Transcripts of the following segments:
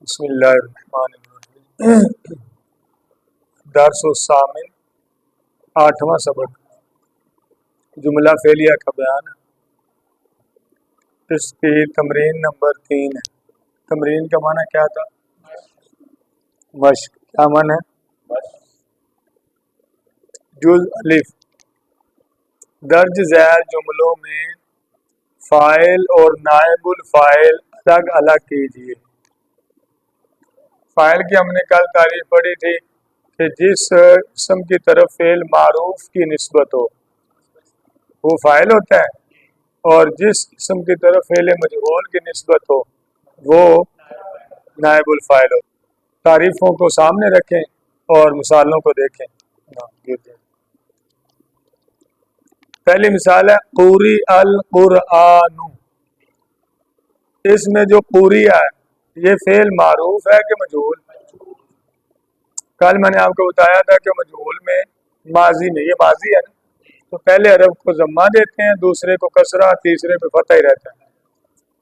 بسم اللہ الرحمن الرحیم۔ درس الثامن، 8واں سبق، جملہ فعلیہ کا بیان ہے۔ اس کی تمرین نمبر 3 ہے۔ تمرین کا معنی کیا تھا؟ مشق۔ کیا معنی ہے؟ جز الف، درج ذیل جملوں میں فاعل اور نائب الفاعل الگ الگ کیجیے۔ فاعل کی ہم نے کل تعریف پڑھی تھی کہ جس اسم کی طرف فعل معروف کی نسبت ہو وہ فاعل ہوتا ہے، اور جس اسم کی طرف فعل مجہول کی نسبت ہو وہ نائب الفاعل ہو۔ تعریفوں کو سامنے رکھیں اور مثالوں کو دیکھیں۔ پہلی مثال ہے قوری القرآن۔ اس میں جو قوریہ ہے یہ فعل معروف ہے کہ مجہول؟ کل میں نے آپ کو بتایا تھا کہ مجہول میں ماضی میں، یہ ماضی ہے نا، تو پہلے حرف کو ضمہ دیتے ہیں، دوسرے کو کسرہ، تیسرے پہ فتح ہی رہتا ہے۔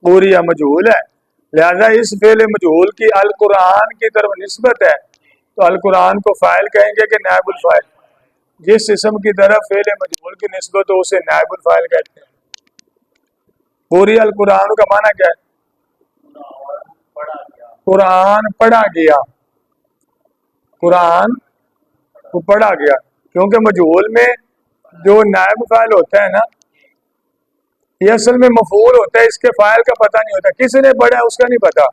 قوریہ مجہول ہے، لہذا اس فعل مجہول کی القرآن کی طرف نسبت ہے تو القرآن کو فاعل کہیں گے کہ نائب الفاعل؟ جس اسم کی طرف فعل مجہول کی نسبت ہو اسے نائب الفاعل کہتے ہیں۔ قوری القرآن کا معنی کیا ہے؟ قرآن پڑھا گیا، قرآن کو پڑھا گیا، کیونکہ مجہول میں جو نائب فاعل ہوتا ہے نا یہ اصل میں مفعول ہوتا ہے، اس کے فاعل کا پتہ نہیں ہوتا، کس نے پڑھا ہے اس کا نہیں پتہ۔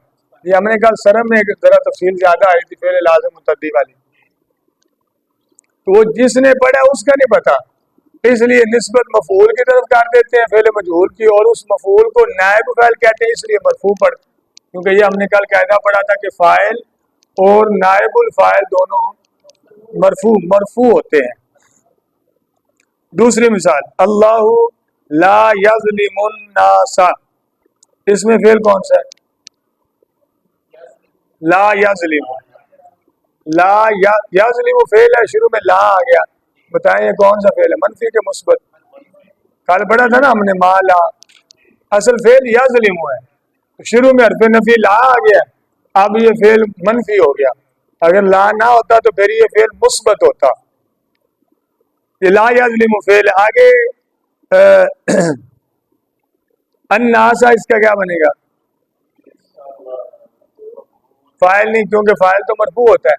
یہ ہم نے کل سرم میں ذرا تفصیل زیادہ آئی تھی فعل لازم متعدی والی، تو وہ جس نے پڑھا ہے اس کا نہیں پتہ، اس لیے نسبت مفعول کی طرف کر دیتے ہیں فعل مجہول کی، اور اس مفعول کو نائب فاعل کہتے ہیں، اس لیے مرفوع پڑھتے ہیں، کیونکہ یہ ہم نے کل قاعدہ پڑھا تھا کہ فاعل اور نائب الفاعل دونوں مرفوع ہوتے ہیں۔ دوسری مثال اللہ لا یظلم الناس، اس میں فعل کون سا ہے؟ لا یظلم، لا یظلم فعل ہے، شروع میں لا آ گیا، بتائیں یہ کون سا فعل ہے، منفی کے مثبت؟ کل پڑھا تھا نا ہم نے ما لا، اصل فعل یظلم ہے، شروع میں حرف نفی لا آ گیا، اب یہ فعل منفی ہو گیا، اگر لا نہ ہوتا تو پھر یہ فعل مثبت ہوتا۔ یہ لا یظلم فعل آگے الناس، اس کا کیا بنے گا؟ فاعل نہیں، کیونکہ فاعل تو مرفوع ہوتا ہے۔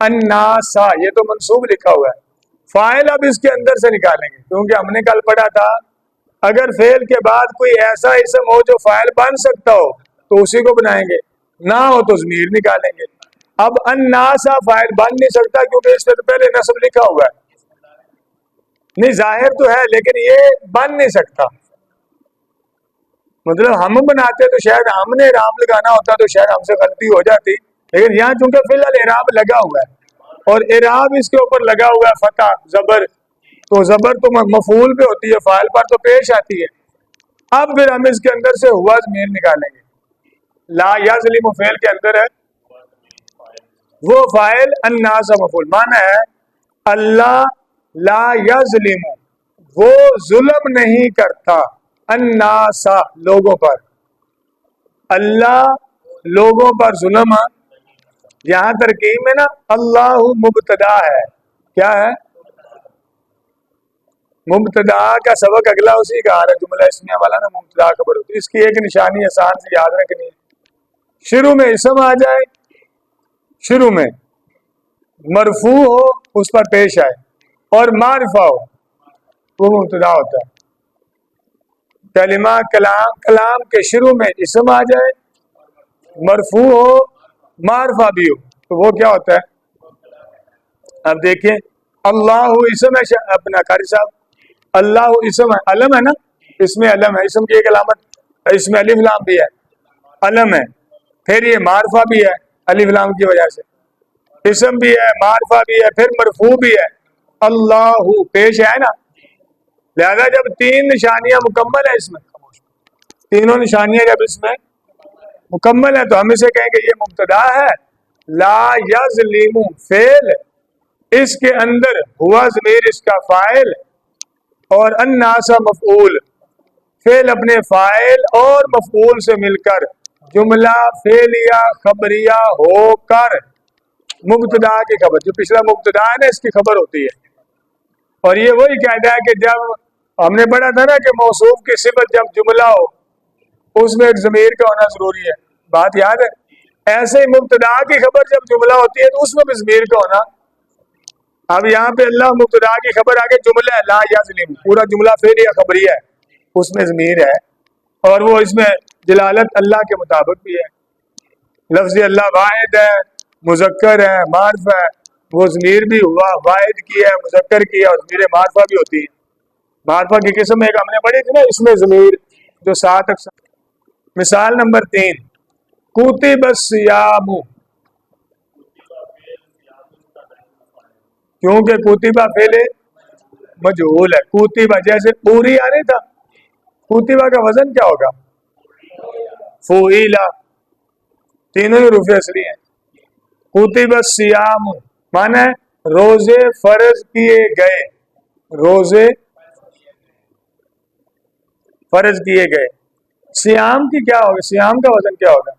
الناس یہ تو منصوب لکھا ہوا ہے، فاعل اب اس کے اندر سے نکالیں گے، کیونکہ ہم نے کل پڑھا تھا اگر فعل کے بعد کوئی ایسا اسم ہو جو فاعل بن سکتا ہو تو اسی کو بنائیں گے، نہ ہو تو ضمیر نکالیں گے۔ اب الناس فاعل بن نہیں سکتا کیونکہ اس سے تو پہلے نصب لکھا ہوا ہے، نہیں ظاہر تو ہے لیکن یہ بن نہیں سکتا، مطلب ہم بناتے تو شاید ہم نے اعراب لگانا ہوتا تو شاید ہم سے غلطی ہو جاتی، لیکن یہاں چونکہ فی الحال اعراب لگا ہوا ہے اور اعراب اس کے اوپر لگا ہوا ہے فتح زبر، تو زبر تو مفعول پہ ہوتی ہے، فاعل پر تو پیش آتی ہے۔ اب پھر ہم اس کے اندر سے ہوا ضمیر نکالیں گے، لا یظلم فعل کے اندر ہے وہ فاعل، الناس مفعول، معنی ہے اللہ لا یظلم، وہ ظلم نہیں کرتا، الناس لوگوں پر، اللہ لوگوں پر ظلم، یہاں ترکیب میں نا اللہ مبتدا ہے، کیا ہے؟ مبتدا کا سبق اگلا اسی کا آ رہا ہے، جملہ اسمیہ والا نا مبتدا خبر ہوتی ہے، اس کی ایک نشانی آسان سے یاد رکھنی ہے، شروع میں اسم آ جائے، شروع میں مرفوع ہو اس پر پیش آئے، اور معرفہ ہو وہ مبتدا ہوتا ہے۔ کلمہ کلام کے شروع میں اسم آ جائے، مرفوع ہو، معرفہ بھی ہو تو وہ کیا ہوتا ہے؟ اب دیکھیں اللہ اسم ہے، اپنا قاری صاحب اللہ اسم ہے، علم ہے نا، اس میں علم ہے، اسم کی ایک علامت، اس میں الف لام بھی ہے، علم ہے، پھر یہ معرفہ بھی ہے الف لام کی وجہ سے، اسم بھی ہے، معرفہ بھی ہے، پھر مرفوع بھی ہے، اللہ پیش ہے نا، لہذا جب تین نشانیاں مکمل ہیں، اس میں تینوں نشانیاں جب اس میں مکمل ہیں تو ہم اسے کہیں گے یہ مبتدا ہے، لا یظلم فعل، اس کے اندر ہوا ضمیر اس کا فاعل، اور الناس مفعول، فعل اپنے فاعل اور مفعول سے مل کر جملہ فعلیہ خبریہ ہو کر مبتدا کی خبر، جو پچھلا مبتدا ہے نا اس کی خبر ہوتی ہے. اور یہ وہی قاعدہ ہے کہ جب ہم نے پڑھا تھا نا کہ موصوف کی صفت جب جملہ ہو اس میں ایک ضمیر کا ہونا ضروری ہے، بات یاد ہے. ایسے ہی مبتدا کی خبر جب جملہ ہوتی ہے تو اس میں بھی ضمیر کا ہونا. اب یہاں پہ اللہ مبتدا کی خبر آگے جملہ ہے لا یظلم، پورا جملہ فعلیہ خبریہ ہے، اس میں ضمیر ہے اور وہ اس میں جلالت اللہ کے مطابق بھی ہے. لفظ اللہ واحد ہے، مذکر ہے، معرف ہے، وہ ضمیر بھی ہوا واحد کی ہے، مذکر کی ہے، اور ضمیر معرفہ بھی ہوتی ہے. معرفہ کی قسم ایک ہم نے پڑھی تھی نا اس میں ضمیر جو 7 اقسام. مثال نمبر 3 کتب الصیام، کیونکہ کتبہ فعل مجہول ہے. کتبہ جیسے پوری آ نہیں تھا، کتبہ کا وزن کیا ہوگا؟ فعیلا، تینوں ہی حروف اصلی ہیں. کتب الصیام معنی ہے روزے فرض کیے گئے، روزے فرض کیے گئے. صیام کی کیا ہوگا؟ صیام کا وزن کیا ہوگا؟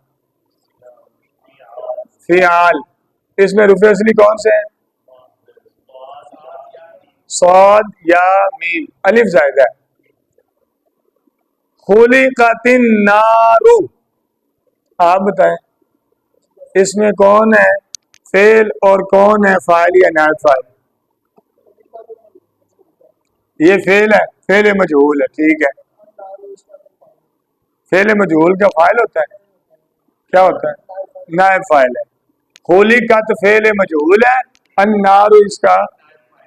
فعال. اس میں حروف اصلی کون سے ہیں؟ صاد یا میم، الف زائدہ ہے. خلقت النار، آپ بتائیں اس میں کون ہے فعل اور کون ہے فاعل یا نائب فاعل؟ یہ فعل ہے، فعل مجہول ہے. ٹھیک ہے، فعل مجہول کا فاعل ہوتا ہے، کیا ہوتا ہے؟ نائب فاعل ہے. خلقت فعل مجہول ہے، النار اس کا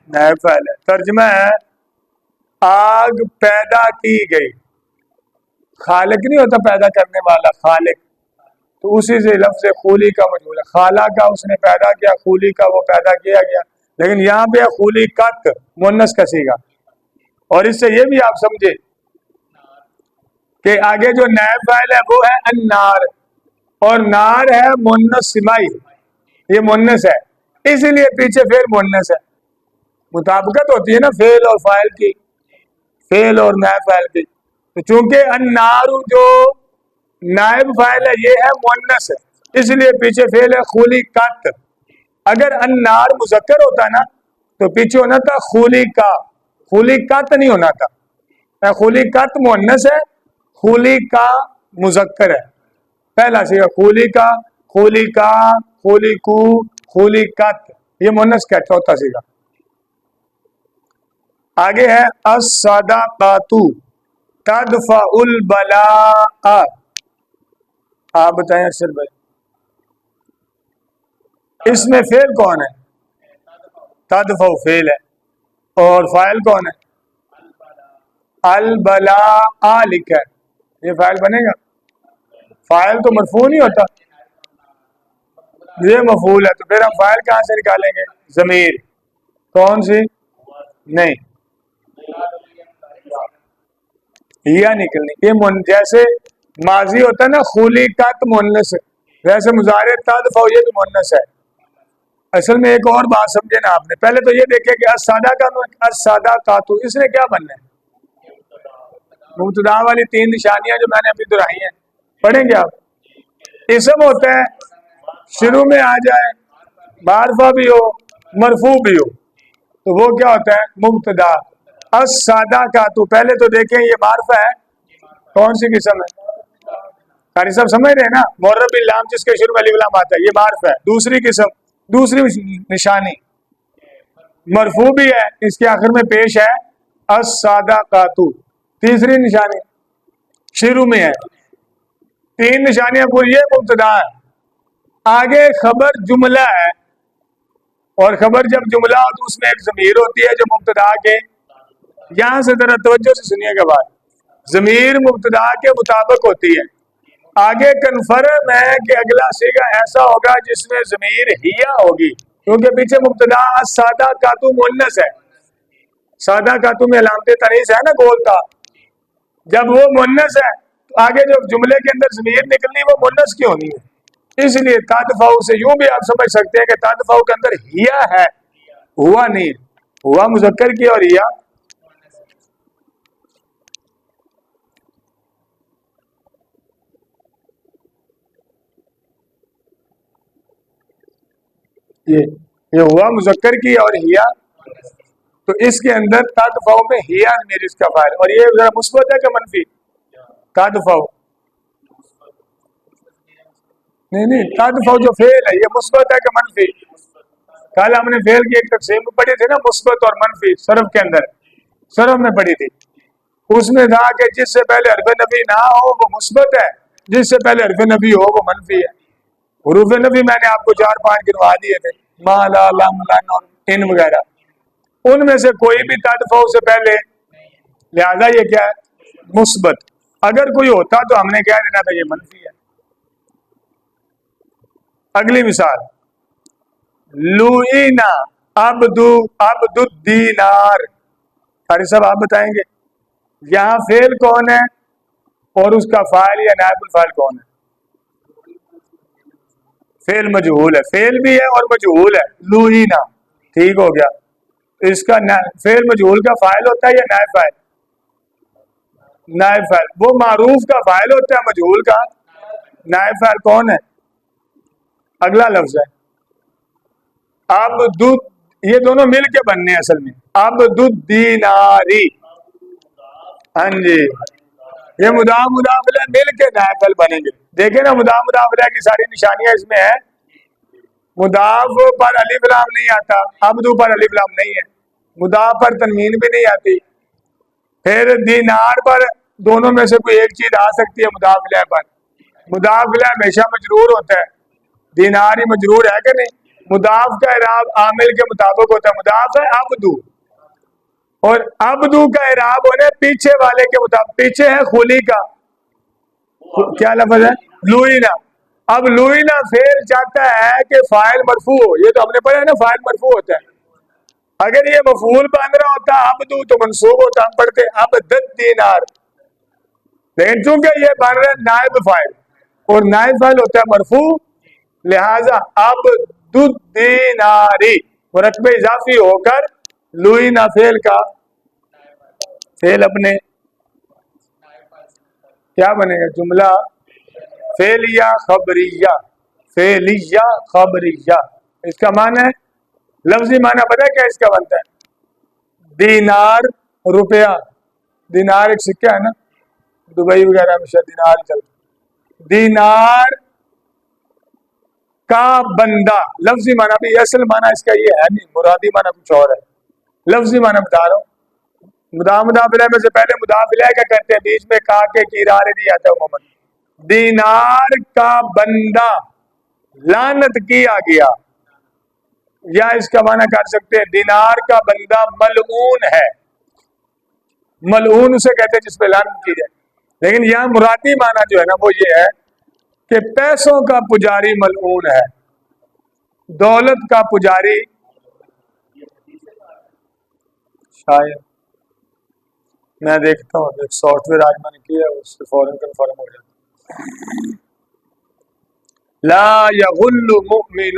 نائب فاعل ہے. ترجمہ ہے آگ پیدا کی گئی. خالق نہیں ہوتا پیدا کرنے والا، خالق، تو اسی سے لفظ خولی کا مجہول ہے. خالہ کا اس نے پیدا کیا، خولی کا وہ پیدا کیا گیا. لیکن یہاں پہ خولی قط مؤنث کا صیغہ. اور اس سے یہ بھی آپ سمجھے کہ آگے جو نائب فاعل ہے وہ ہے النار، اور نار ہے مؤنث سمائی، یہ مؤنث ہے، اسی لیے پیچھے فعل مؤنث ہے. مطابقت ہوتی ہے نا فعل اور فاعل کی، فعل اور نائب فاعل کی. تو چونکہ النار جو نائب فاعل ہے یہ ہے مؤنث ہے، اس لیے پیچھے فعل ہے خولی قط. اگر النار مذکر ہوتا نا تو پیچھے ہونا تھا خولی کا، خولی قط نہیں ہونا تھا. خولی قط مؤنث ہے، خولی کا مذکر ہے. پہلا صیغہ خولی کا، خولی کا، خولی کو، خولی قط، یہ مؤنث کا چوتھا صیغہ. آگے ہے الصدقات تدفع البلاء. آپ بتائیں ارشد بھائی اس میں فعل کون ہے؟ تدفع فعل ہے، اور فاعل کون ہے؟ البلاء لکھا ہے، یہ فاعل بنے گا؟ فاعل تو مرفوع نہیں ہوتا، یہ مفعول ہے. تو پھر ہم فاعل کہاں سے نکالیں گے؟ ضمیر کون سی؟ نہیں، یا نکلنی. یہ جیسے ماضی ہوتا ہے نا خولی قط مؤنث، ویسے مضارع تدفع یہ بھی مؤنث ہے. اصل میں ایک اور بات سمجھے نا آپ نے، پہلے تو یہ دیکھیں کہ الصدقات اس نے کیا بننا ہے؟ مبتدا والی 3 نشانیاں جو میں نے ابھی دہرائی ہیں پڑھیں گے آپ. اسم ہوتا ہے شروع میں آ جائے، معرفہ بھی ہو مرفوع بھی ہو، تو وہ کیا ہوتا ہے؟ مبتدا. الصدقات پہلے تو دیکھیں یہ معرفہ ہے، کون سی قسم ہے؟ قاری صاحب سمجھ رہے ہیں نا، معرب باللام جس کے شروع میں الف لام آتا ہے یہ معرفہ ہے. دوسری قسم، دوسری نشانی مرفوع بھی ہے، اس کے آخر میں پیش ہے الصدقات. تیسری نشانی شروع میں ہے. 3 نشانیاں پوری، یہ مبتدا ہے. آگے خبر جملہ ہے، اور خبر جب جملہ ہو تو اس میں ایک ضمیر ہوتی ہے جو مبتدا کے، یہاں سے ذرا توجہ سے سنیے گا بات، ضمیر مبتدا کے مطابق ہوتی ہے. آگے کنفرم ہے کہ اگلا صیغہ ایسا ہوگا جس میں ضمیر ہیا ہوگی، کیونکہ پیچھے مبتدا الصدقات مؤنث ہے. سادہ کاتو میں علامت تنیث ہے نا گول کا، جب وہ مؤنث ہے تو آگے جو جملے کے اندر ضمیر نکلنی وہ مؤنث کی ہونی ہے. اس لیے تدفع سے یوں بھی آپ سمجھ سکتے ہیں کہ تدفع کے اندر ہیا ہے، ہوا نہیں، ہوا مذکر کی اور ہیا. یہ ہوا مذکر کی اور ہیا، تو اس کے اندر تدفع میں ہیا میری اس کا فاعل، اور یہ ذرا مثبت ہے کہ منفی؟ تدفع نہیں تدفع جو فعل ہے یہ مثبت ہے کہ منفی؟ کل ہم نے فعل کی ایک تقسیم پڑھی تھی نا، مثبت اور منفی، صرف کے اندر صرف میں پڑھی تھی، اس میں تھا کہ جس سے پہلے حرف نفی نہ ہو وہ مثبت ہے، جس سے پہلے حرف نفی ہو وہ منفی ہے۔ حروف نفی میں نے آپ کو 4-5 گنوا دیے تھے، ما لا لم لن اور ان وغیرہ، ان میں سے کوئی بھی تدفع سے پہلے، لہذا یہ کیا ہے؟ مثبت۔ اگر کوئی ہوتا تو ہم نے کہہ دینا تھا یہ منفی ہے۔ اگلی مثال، لوئینا عبد الدینار، سارے سب آپ بتائیں گے یہاں فعل کون ہے اور اس کا فاعل یا نائب الفاعل کون ہے؟ فعل مجہول ہے، فعل بھی ہے اور مجہول ہے، لوئینا، ٹھیک ہو گیا۔ اس کا فعل مجہول کا فاعل ہوتا ہے یا نائب فاعل؟ نائب فاعل۔ وہ معروف کا فاعل ہوتا ہے، مجہول کا نائب فاعل کون ہے؟ اگلا لفظ ہے عبد، یہ دونوں مل کے بننے ہیں اصل میں، عبد الدیناری، ہاں جی، یہ مضاف مضاف الیہ مل کے نائب فاعل بنیں گے۔ دیکھیں نا مضاف مضاف الیہ کی ساری نشانیاں اس میں ہیں، مضاف پر الف لام نہیں آتا، عبد پر الف لام نہیں ہے، مضاف پر تنوین بھی نہیں آتی، پھر دینار پر دونوں میں سے کوئی ایک چیز آ سکتی ہے، مضاف الیہ پر، مضاف الیہ ہمیشہ مجرور ہوتا ہے، دینار ہی مجرور ہے کہ نہیں؟ مضاف کا اعراب عامل کے مطابق ہوتا ہے، مضاف ہے عبدو، اور عبدو کا اعراب ہونے پیچھے والے کے مطابق، پیچھے ہے خلی کا، کیا لفظ ہے؟ لوئینا۔ اب لوئینا فعل چاہتا ہے کہ فاعل مرفوع ہو، یہ تو ہم نے پڑھا ہے نا، فاعل مرفوع ہوتا ہے، اگر یہ مفعول بن رہا ہوتا عبدو تو منصوب ہوتا، ہم پڑھتے عبد الدینار، لیکن چونکہ یہ بن رہا ہے نائب فاعل اور نائب فاعل ہوتا ہے مرفوع، لہذا عبد الدیناری مرتبہ اضافی ہو کر لوئینا فعل کا فعل اپنے کیا بنے گا؟ جملہ فعلیہ خبریہ، فعلیہ خبریہ، اس کا معنی ہے، لفظی معنی پتہ ہے کیا اس کا بنتا ہے؟ دینار روپیہ، دینار ایک سکہ ہے نا، دبئی وغیرہ میں شاید دینار چلتا، دینار کا بندہ، لفظی معنی بھی، اصل معنی اس کا یہ ہے نہیں، مرادی معنی کچھ اور ہے، لفظی معنی بتا رہا ہوں۔ مضاف الیہ میں سے پہلے مضاف الیہ کیا کرتے ہیں؟ بیچ میں کا کے کرارے نہیں آتا عموماً، دینار کا بندہ لعنت کیا گیا، یا اس کا معنی کر سکتے ہیں دینار کا بندہ ملعون ہے، ملعون اسے کہتے ہیں جس پہ لعنت کی جائے، لیکن یہاں مرادی معنی جو ہے نا وہ یہ ہے کہ پیسوں کا پجاری ملعون ہے، دولت کا پجاری، شاید میں دیکھتا ہوں ایک سافٹ ویئر آج میں نے کیا ہے، اس سے فوراً کنفرم ہو جاتا، لا یغل مؤمن،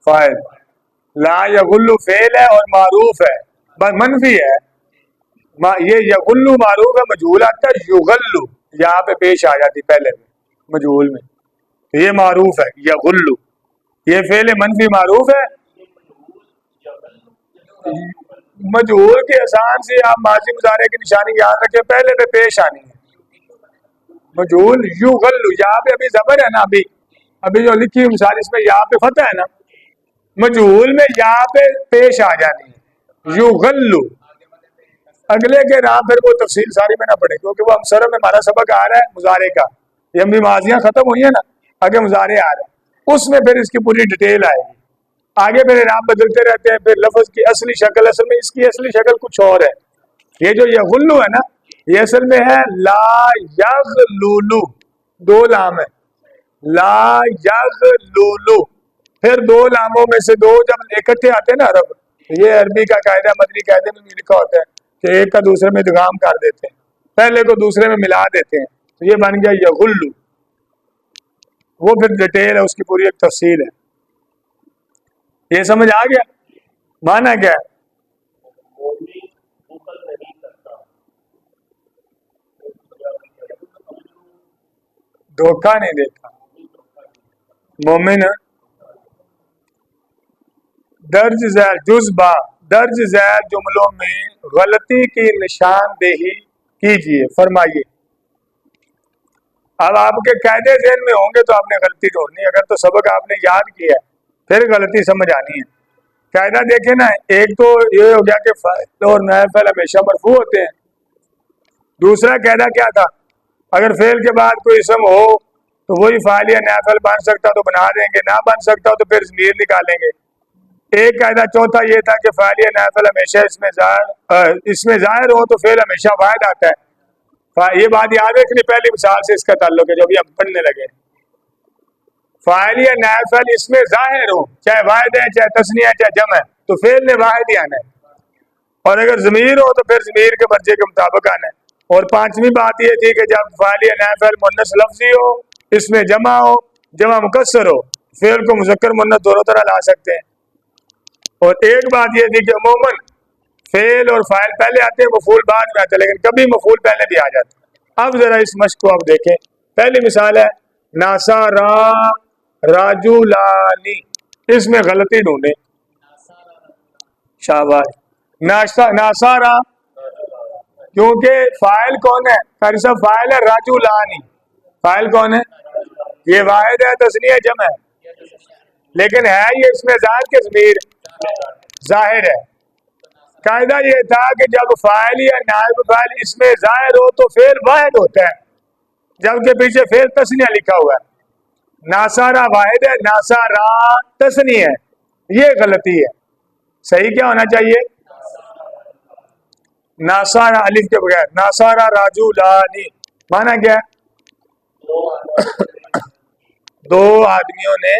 فاعل، لا یغل فعل ہے اور معروف ہے، منفی ہے، یہ یغل معروف ہے، مجہول آتا ہے، یغل یہاں پہ پیش آ جاتی پہلے میں مجہول میں، تو یہ معروف ہے یغل، یہ فعل منفی معروف ہے، مجہول کے آسان سے آپ ماضی مضارع کی نشانی یاد رکھیں، پہلے پہ پیش آنی ہے، مجہول یغل، یہاں پہ ابھی زبر ہے نا، ابھی جو لکھی ہوئی مثال اس میں یہاں پہ فتح ہے نا، مجہول میں یہاں پہ پیش آ جانی ہے، یغل، اگلے کے نام پھر وہ تفصیل ساری میں نہ پڑے، کیونکہ وہ ہم سر میں ہمارا سبق آ رہا ہے مضارع کا، یہ ہم بھی ماضیاں ختم ہوئی ہیں نا، آگے مضارع آ رہا ہے، اس میں پھر اس کی پوری ڈیٹیل آئے گی، آگے پھر نام بدلتے رہتے ہیں، پھر لفظ کی اصلی شکل، اصل میں اس کی اصلی شکل کچھ اور ہے، یہ جو یغلو ہے نا، یہ اصل میں ہے لا یغلولو، دو لام ہے، لا یغلولو، پھر دو لاموں میں سے دو جب اکٹھے آتے ہیں نا عرب، یہ عربی کا قاعدہ، مدنی قاعدے میں بھی لکھا ہوتا ہے کہ ایک کا دوسرے میں ادغام کر دیتے ہیں، پہلے کو دوسرے میں ملا دیتے ہیں، تو یہ بن گیا یغلو، وہ پھر ڈیٹیل ہے، اس کی پوری ایک تفصیل ہے، یہ سمجھ آ گیا؟ معنی کیا ہے؟ دھوکہ نہیں دیتا. مومن درج ذیل جزبہ درج ذیل جملوں میں غلطی کی نشاندہی کیجیے. فرمائیے. اب آپ کے قاعدے ذہن میں ہوں گے تو آپ نے غلطی ڈھونڈنی ہے. اگر تو سبق آپ نے یاد کیا ہے پھر غلطی سمجھ آنی ہے. قاعدہ دیکھیں نا, ایک تو یہ ہو گیا کہ فاعل اور نائب فاعل ہمیشہ مرفوع ہوتے ہیں. دوسرا قاعدہ کیا تھا, اگر فعل کے بعد کوئی اسم ہو تو وہی فاعل یا نائب فاعل بن سکتا تو بنا دیں گے, نہ بن سکتا تو پھر ضمیر نکالیں گے. ایک قاعدہ چوتھا یہ تھا کہ فاعل یا نائب فاعل ہمیشہ اس میں ظاہر ہو تو فعل ہمیشہ واحد آتا ہے. یہ بات یاد رکھنی, پہلی مثال سے اس کا تعلق ہے جو ابھی ہم پڑھنے لگے. فاعل یا نائب فاعل اس میں ظاہر ہو, چاہے واحد ہے چاہے تثنیہ ہے چاہے جمع ہے, تو فعل نے واحد ہی آنا ہے. اور اگر ضمیر ہو تو پھر ضمیر کے مرجع کے مطابق آنا ہے. اور پانچویں بات یہ تھی کہ جب فاعل یا نائب فاعل مؤنث لفظی ہو, اس میں جمع ہو, جمع مکسر ہو, فعل کو مذکر مؤنث دونوں طرح لا سکتے ہیں. اور ایک بات یہ تھی کہ عموماً فعل اور فاعل پہلے آتے ہیں, مفعول بعد میں آتے ہیں, لیکن کبھی مفعول پہلے بھی آ جاتا ہے. اب ذرا اس مشق کو آپ دیکھیں. پہلی مثال ہے ناسارا راجولانی, اس میں غلطی ڈھونڈیں. شاباش. ناسارا کیونکہ فاعل کون ہے؟ قاری صاحب فاعل ہے راجولانی. فاعل کون ہے؟ یہ واحد ہے تثنیہ جمع ہے, لیکن ہے یہ اس میں ظاہر کے ضمیر ظاہر ہے. قاعدہ یہ تھا کہ جب فاعل یا نائب فاعل اس میں ظاہر ہو تو فعل واحد ہوتا ہے, جبکہ پیچھے فعل تثنیہ لکھا ہوا ہے. ناسارا واحد ہے, ناسارا تثنیہ ہے. یہ غلطی ہے. صحیح کیا ہونا چاہیے؟ ناسارا الف کے بغیر, ناسارا راجولانی. مانا کیا ہے؟ دو آدمیوں نے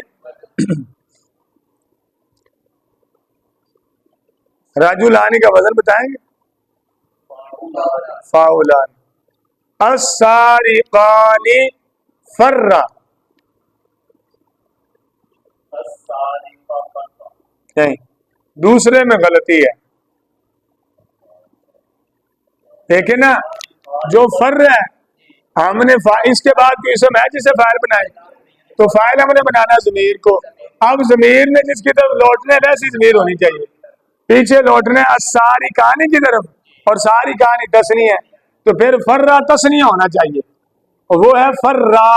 راجولانی کا وزن بتائیں گے؟ فاولان. السارقانی فرا. نہیں, دوسرے میں غلطی ہے. دیکھیں نا, جو فر ہے ہم نے اس کے بعد کوئی اسم ہے جسے فاعل بنائے, تو فاعل ہم نے بنانا ضمیر کو. اب ضمیر نے جس کی طرف لوٹنے ویسی ضمیر ہونی چاہیے, پیچھے لوٹنے الساری کہانی کی طرف, اور ساری کہانی تسنی ہے, تو پھر فرا تسنیہ ہونا چاہیے, اور وہ ہے فرا.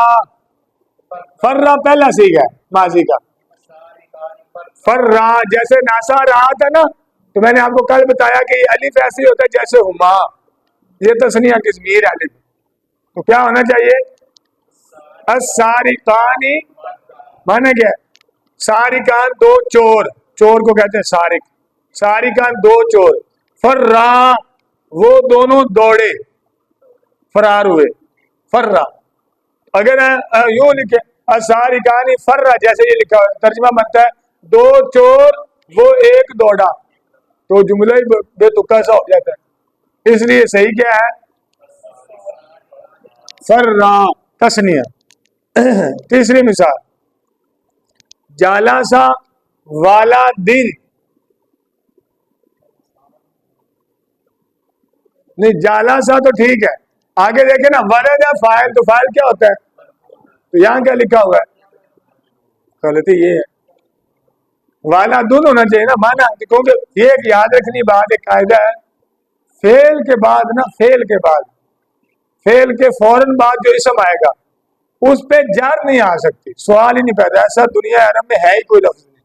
فرا پہلا سیغہ ہے ماضی کا. فرا جیسے ناسا رہا تھا نا, تو میں نے آپ کو کل بتایا کہ یہ الف ایسی ہوتا ہے جیسے ہما, یہ تسنیہ کی ضمیر ہے الف, تو کیا ہونا چاہیے؟ السارقانی. مانا کیا ہے؟ سارقان دو چور, چور کو کہتے ہیں سارق. سارقان دو چور. فرا وہ دونوں دوڑے, فرار ہوئے. فرا اگر یوں لکھے السارقانی فرا, جیسے یہ لکھا ہے ترجمہ بنتا ہے دو چور وہ ایک دوڑا, تو جملہ ہی بے تکا سا ہو جاتا ہے. اس لیے صحیح کیا ہے؟ فرا تسنیہ. تیسری مثال جالاسا والا دن. نہیں, جالاسا تو ٹھیک ہے, آگے دیکھیں نا ولد ہے فاعل, تو فاعل کیا ہوتا ہے؟ تو یہاں کیا لکھا ہوا ہے؟ غلطی یہ ہے, والا دن ہونا چاہیے نا مانا. کیونکہ یہ ایک یاد رکھنی بات, ایک قاعدہ ہے, فعل کے بعد نا, فعل کے بعد, فعل کے فوراً بعد جو اسم آئے گا اس پہ جر نہیں آ سکتی. سوال ہی نہیں پیدا, ایسا دنیا عرب میں ہے ہی کوئی لفظ نہیں.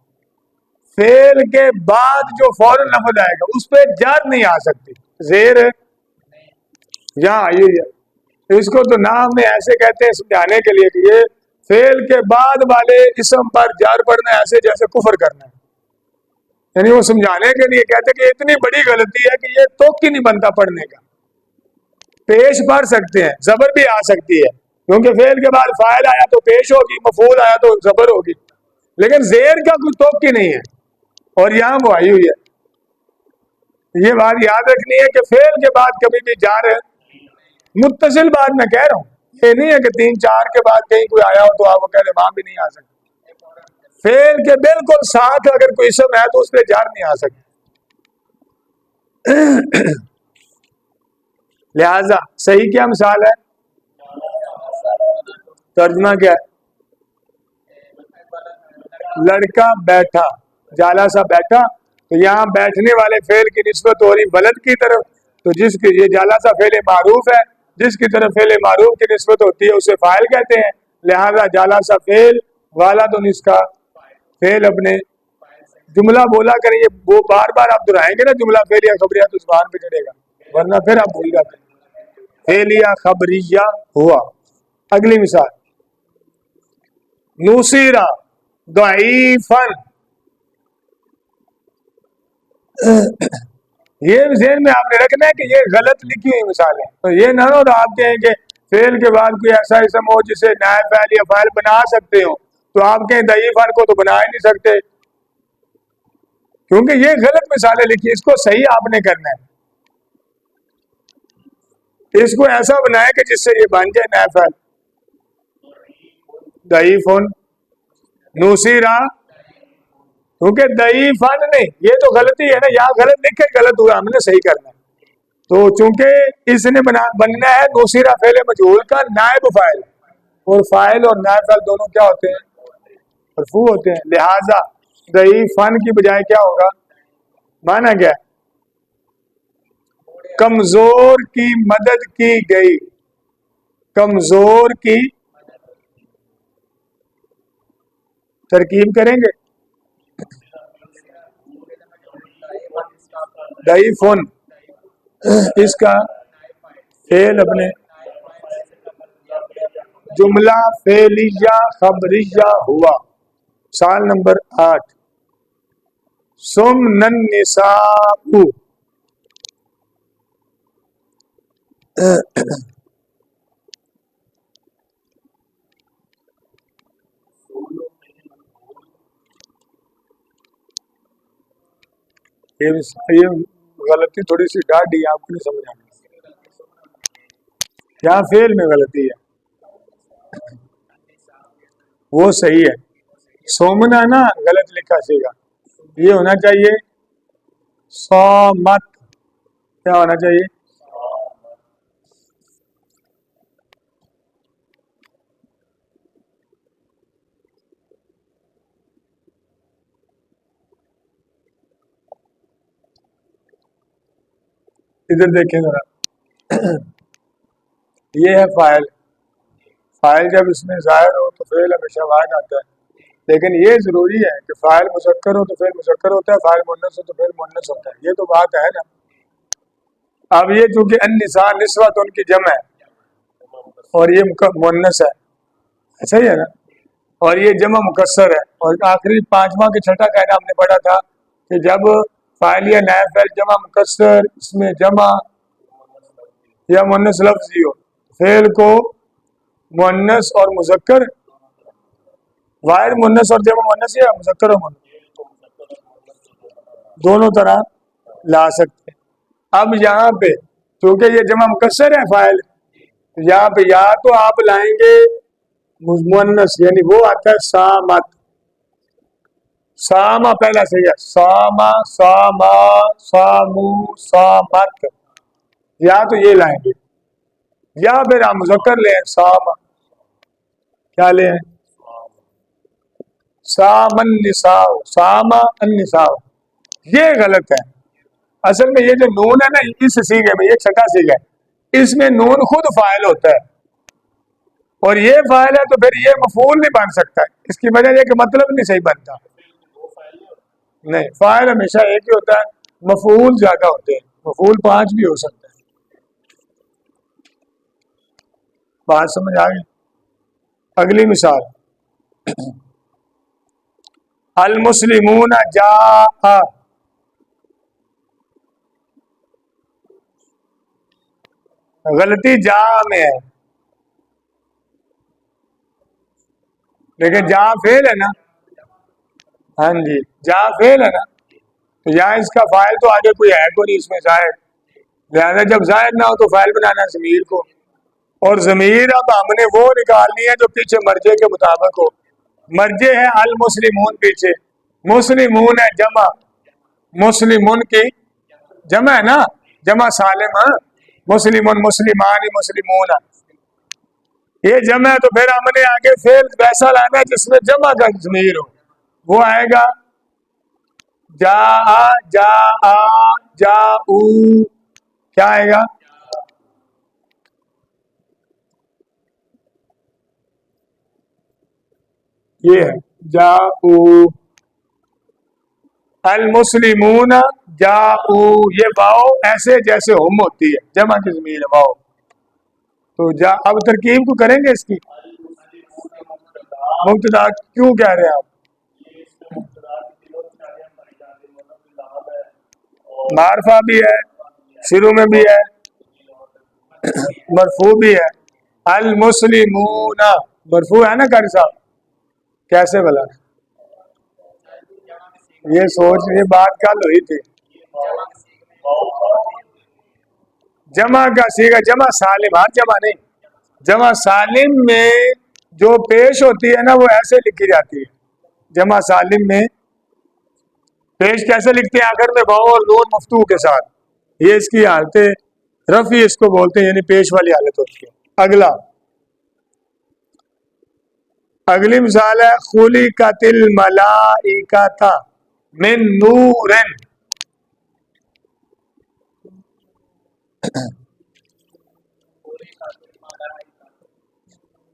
فعل کے بعد جو فوراً لفظ آئے گا اس پہ جر نہیں آ سکتی. زیر یہاں آئی ہوئی ہے, اس کو تو نام میں ایسے کہتے ہیں سمجھانے کے لیے کہ یہ فعل کے بعد والے اسم پر جار پڑنا ایسے جیسے کفر کرنا ہے. یعنی وہ سمجھانے کے لیے کہتے ہیں کہ اتنی بڑی غلطی ہے کہ یہ توقع نہیں بنتا پڑھنے کا. پیش پڑھ سکتے ہیں, زبر بھی آ سکتی ہے, کیونکہ فعل کے بعد فاعل آیا تو پیش ہوگی, مفعول آیا تو زبر ہوگی, لیکن زیر کا کوئی توقع نہیں ہے, اور یہاں وہ آئی ہوئی ہے. یہ بات یاد رکھنی ہے کہ فعل کے بعد کبھی بھی جار متصل بات میں کہہ رہا ہوں, یہ نہیں ہے کہ 3 4 کے بعد کہیں کوئی آیا ہو تو آپ وہ کہہ رہے وہاں بھی نہیں آ سکتے. فعل کے بالکل ساتھ اگر کوئی اسم ہے تو اس پہ جار نہیں آ سکتی. لہذا صحیح کیا مثال ہے؟ ترجمہ کیا ہے؟ لڑکا بیٹھا، جالا سا بیٹھا، تو یہاں بیٹھنے والے فعل کی نسبت ہو رہی بلد کی طرف، تو جس کی یہ جالا سا فعل معروف ہے، جس کی طرف فعل معروف کی نسبت ہوتی ہے اسے فاعل کہتے ہیں، لہذا جالا سا فعل والا تو اس کا فعل اپنے جملہ بولا کریں، یہ وہ بار بار آپ دہرائیں گے نا جملہ فعلیہ خبریہ تو زبان پہ چڑھے گا، ورنہ پھر آپ بھول جاتے ہیں۔ فعلیہ خبریہ ہوا۔ اگلی مثال، نصیرہ ضعیفاً، یہ ذہن میں آپ نے رکھنا ہے کہ یہ غلط لکھی ہوئی مثال ہے، تو یہ نہ ہو تو آپ کہیں کہ فعل کے بعد کوئی ایسا اسم ہو جسے نائب فاعل یا فاعل بنا سکتے ہو، تو آپ کہیں ضعیفاً کو تو بنا ہی نہیں سکتے، کیونکہ یہ غلط مثالیں لکھی، اس کو صحیح آپ نے کرنا ہے، اس کو ایسا بنائے کہ جس سے یہ بن جائے نائب فاعل۔ ضعیفن، نصیرہ، کیونکہ ضعیفن نہیں، یہ تو غلطی ہے نا، یہاں غلط لکھے، غلط ہوا، ہم نے صحیح کرنا ہے، تو چونکہ اس نے بننا ہے نصیرہ فعل مجہول کا نائب فاعل، اور فاعل اور نائب فاعل دونوں کیا ہوتے ہیں؟ مرفوع ہوتے ہیں، لہذا ضعیفن کی بجائے کیا ہوگا؟ مانا کیا؟ کمزور کی مدد کی گئی، کمزور کی ترکیب کریں گے، ضعیفن اس کا فعل اپنے جملہ فعلیہ خبریہ ہوا۔ سال نمبر 8، سمن النساء، یہ غلطی تھوڑی سی ڈاڈی آپ کو نہیں سمجھ آنا، کیا فعل میں غلطی ہے، وہ صحیح ہے، سومنا نا غلط لکھا سیگا، یہ ہونا چاہیے صامت، کیا ہونا چاہیے؟ ادھر دیکھیں ذرا، یہ ہے فاعل، فاعل جب اس میں ظاہر ہو تو فعل ہمیشہ واحد آتا ہے، لیکن یہ ضروری ہے کہ فاعل مذکر ہو تو فعل مذکر ہوتا ہے، فاعل مؤنث ہو تو فعل مؤنث ہوتا ہے، یہ تو بات ہے نا۔ اب یہ چونکہ النساء نسوۃ ان کی جمع ہے اور یہ مؤنث ہے، صحیح ہے نا، اور یہ جمع مکسر ہے، اور آخری پانچواں کے چھٹا قاعدہ ہم نے پڑھا تھا کہ جب فاعل یا نائب فاعل جمع مکسر اس میں جمع یا مؤنث لفظی ہو، فعل کو مؤنث اور مذکر، واحد مؤنث اور جمع مؤنث یا مذکر و مؤنث دونوں طرح لا سکتے ہیں۔ اب یہاں پہ کیونکہ یہ جمع مکسر ہے فاعل، یہاں پہ یا تو آپ لائیں گے مؤنث، یعنی وہ آتا ہے سامت، ساما پہلا صحیح ہے، ساما ساما سامو سامت، یا تو یہ لائیں گے، یا پھر آپ مذکر لیں ساما، کیا لیں؟ سام النساء، ساما النساء، یہ غلط ہے، اصل میں یہ جو نون ہے نا اس سیغے میں، یہ چھٹا سیغہ ہے، اس میں نون خود فاعل ہوتا ہے، اور یہ فاعل ہے تو پھر یہ مفعول نہیں بن سکتا ہے، اس کی وجہ یہ کہ مطلب نہیں صحیح بنتا، نہیں فاعل ہمیشہ ایک ہی ہوتا ہے، مفعول زیادہ ہوتے ہیں، مفعول 5 بھی ہو سکتا ہے، بات سمجھ آ گئی؟ اگلی مثال، المسلمون جاء، غلطی جا میں ہے، لیکن جا فعل ہے نا، ہاں جی جا فعل ہے نا، تو یہاں اس کا فاعل تو آگے کوئی ہے کوئی نہیں اس میں زائد، لہذا جب زائد نہ ہو تو فاعل بنانا ضمیر کو، اور ضمیر اب ہم نے وہ نکالنی ہے جو پیچھے مرجے کے مطابق ہو، مرجے ہے المسلمون، پیچھے مسلمون ہے جمع، مسلمون کی جمع ہے نا، جمع سالم، مسلمون مسلمان مسلمون، یہ جمع ہے تو پھر ہم نے آگے فعل ویسا لانا ہے جس میں جمع کا ضمیر ہو. وہ آئے گا جا جا جا کیا آئے گا؟ یہ ہے جا المسلمون جا یہ واؤ ایسے جیسے ہم ہوتی ہے، جمع کی ضمیر ہے واؤ. تو جا اب ترکیب کو کریں گے اس کی. مبتدا کیوں کہہ رہے ہیں آپ؟ معرفہ بھی ہے، شروع میں بھی ہے، مرفوع بھی ہے. المسلمون مرفوع ہے نا قاری صاحب؟ کیسے بلا؟ یہ سوچ یہ بات کل ہوئی تھی. جمع کا صیغہ جمع سالم، ہر جمع نہیں، جمع سالم میں جو پیش ہوتی ہے نا وہ ایسے لکھی جاتی ہے. جمع سالم میں پیش کیسے لکھتے ہیں؟ آخر میں واو اور نون مفتوح کے ساتھ. یہ اس کی حالت رفع اس کو بولتے ہیں، یعنی پیش والی حالت ہوتی ہے. اگلی مثال ہے خلقت الملائکۃ من نور.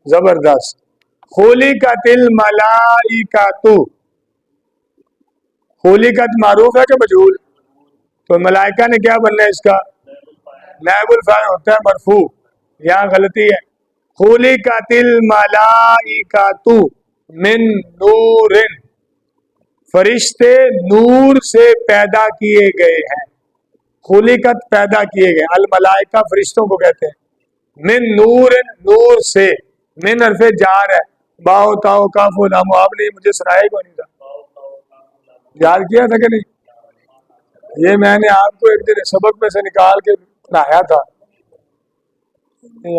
زبردست. خلقت الملائکۃ، خلقت معروف ہے کہ مجہول؟ تو ملائکہ نے کیا بننا ہے اس کا؟ نائب الفاعل ہوتا ہے مرفوع. یہاں غلطی ہے. خلقت الملائکۃ من نور، فرشتے نور سے پیدا کیے گئے ہیں. خلقت پیدا کیے گئے، الملائکہ فرشتوں کو کہتے ہیں. من نور، نور سے، من حرف جار ہے، باؤ تاؤ کاف و لام. آپ نے مجھے سنایا ہی نہیں تھا، یاد کیا تھا کہ نہیں؟ یہ میں نے آپ کو ایک دن سبق میں سے نکال کے پڑھایا تھا،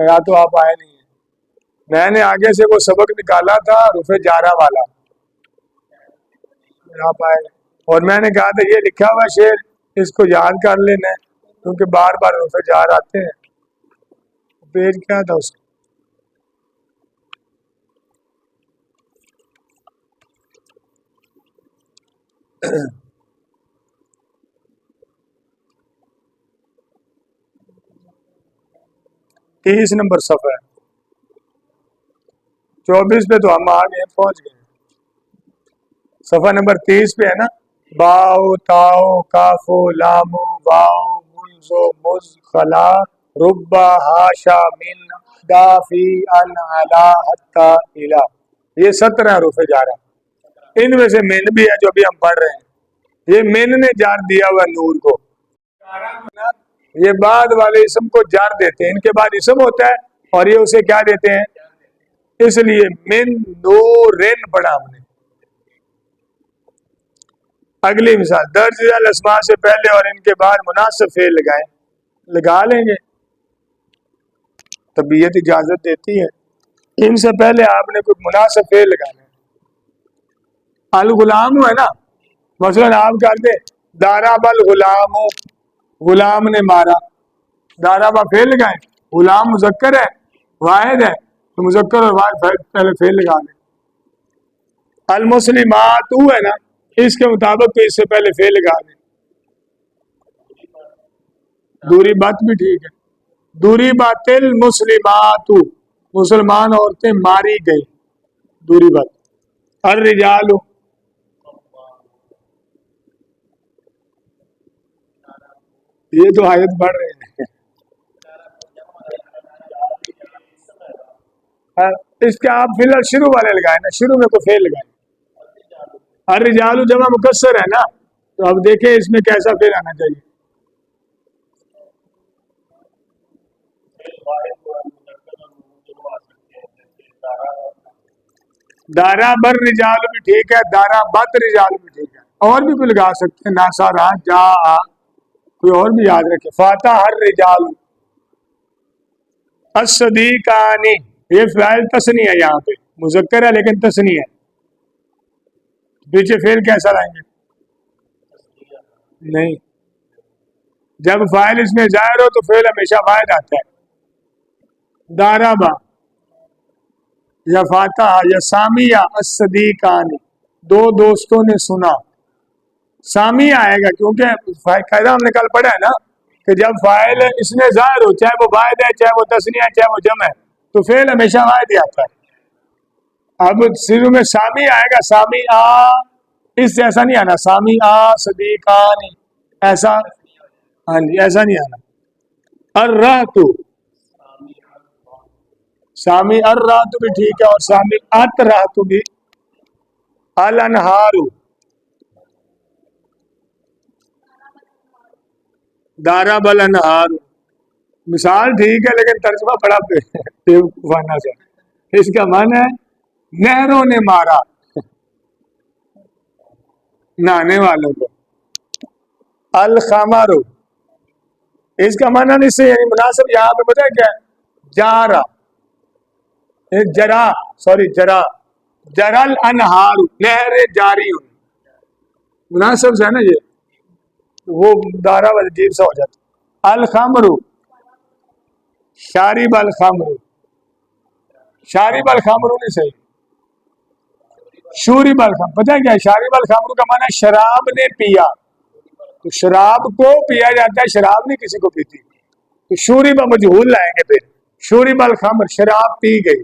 یا تو آپ آئے نہیں ہیں. میں نے آگے سے وہ سبق نکالا تھا رفع جارہ والا، آپ آئے. اور میں نے کہا تھا یہ لکھا ہوا شعر اس کو یاد کر لینا ہے، کیونکہ بار بار رفع جار آتے ہیں. پیج کیا تھا اس کا؟ تیس نمبر صفحہ ہے، 24 پہ تو ہم آ گئے، پہنچ گئے. صفحہ نمبر 30 پہ ہے نا. باؤ تاؤ کاف لام واؤ منزو مز خلا ربا ہاشا من دافی ان علا حتی الا. یہ 17 حروف جارہ. ان میں سے من بھی ہے جو بھی ہم پڑھ رہے ہیں. یہ من نے جار دیا ہوا نور کو. یہ بعد والے اسم کو جار دیتے ہیں، ان کے بعد اسم ہوتا ہے اور یہ اسے کیا دیتے ہیں؟ اس لیے من نورن پڑھا ہم نے. اگلی مثال درج ذیل اسماء سے پہلے اور ان کے بعد مناسب فعل لگائیں. لگا لیں گے، طبیعت اجازت دیتی ہے. ان سے پہلے آپ نے کوئی مناسب فعل لگانا ہے. الغلام ہے نا، مثلا آپ کہتے داراب الغلام، غلام نے مارا. دارابا فعل لگائیں. غلام مذکر ہے، واحد ہے، تو مذکر اور واحد پہلے فعل لگا دیں. المسلمات ہے نا، اس کے مطابق تو اس سے پہلے فعل لگا دیں. دوری بات بھی ٹھیک ہے. دوری بات المسلمات، مسلمان عورتیں ماری گئی. دوری بات. الرجال، یہ تو آیت پڑھ رہے ہیں. اس کے آپ فی الحال شروع والے لگائیں نا، شروع میں کوئی فعل لگائیں. الرجال جمع مکسر ہے نا، تو اب دیکھیں اس میں کیسا فعل آنا چاہیے. دارا بر رجال بھی ٹھیک ہے، دارا بد رجال بھی ٹھیک ہے. اور بھی کوئی لگا سکتے ہیں، ناسارا جا، کوئی اور بھی یاد رکھے. فاتح ہر رجال. الصدیقانی، یہ فعل تسنی ہے، یہاں پہ مذکر ہے لیکن تسنی ہے. پیچھے فعل کیسا لائیں گے؟ نہیں، جب فاعل اس میں ظاہر ہو تو فعل ہمیشہ واحد آتا ہے. دارابا یا فاتح یا سامیہ الصدیقان، دو دوستوں نے سنا. سامی آئے گا کیونکہ قاعدہ ہم نے کل پڑھا ہے نا کہ جب فاعل اس میں ظاہر ہو، چاہے وہ واحد ہے، چاہے وہ تثنیہ ہے، چاہے وہ جمع ہے، تو فعل ہمیشہ واحد ہی آتا ہے. اب شروع میں سامی آئے گا، سامی آ، اس سے ایسا نہیں آنا سامی آ صدیقان، ایسا ہاں جی ایسا نہیں آنا. الرہت، سامی الرہت بھی ٹھیک ہے، اور سامی الرہت بھی. الانہار، دارب الانہار، مثال ٹھیک ہے لیکن ترجمہ بڑا بیوقوفانہ سے. اس کا معنی ہے نہروں نے مارا نہانے والوں کو. الخمر، اس کا معنی نہیں سے یعنی مناسب یہاں پہ پتہ ہے کیا ہے؟ جارا، جرا، سوری جرا، جرل انہار، نہر جاری ہوئی. مناسب سے ہے نا یہ، وہ دارا عجیب سا ہو جاتا. الخمر، شارب الخمر، شارب الخمر نہیں صحیح، شورب الخمر. پتہ ہے کیا ہے شارب الخمر کا معنی ہے شراب نے پیا، تو شراب کو پیا جاتا ہے، شراب نہیں کسی کو پیتی. تو شورب مجہول لائیں گے پھر، شورب الخمر، شراب پی گئی.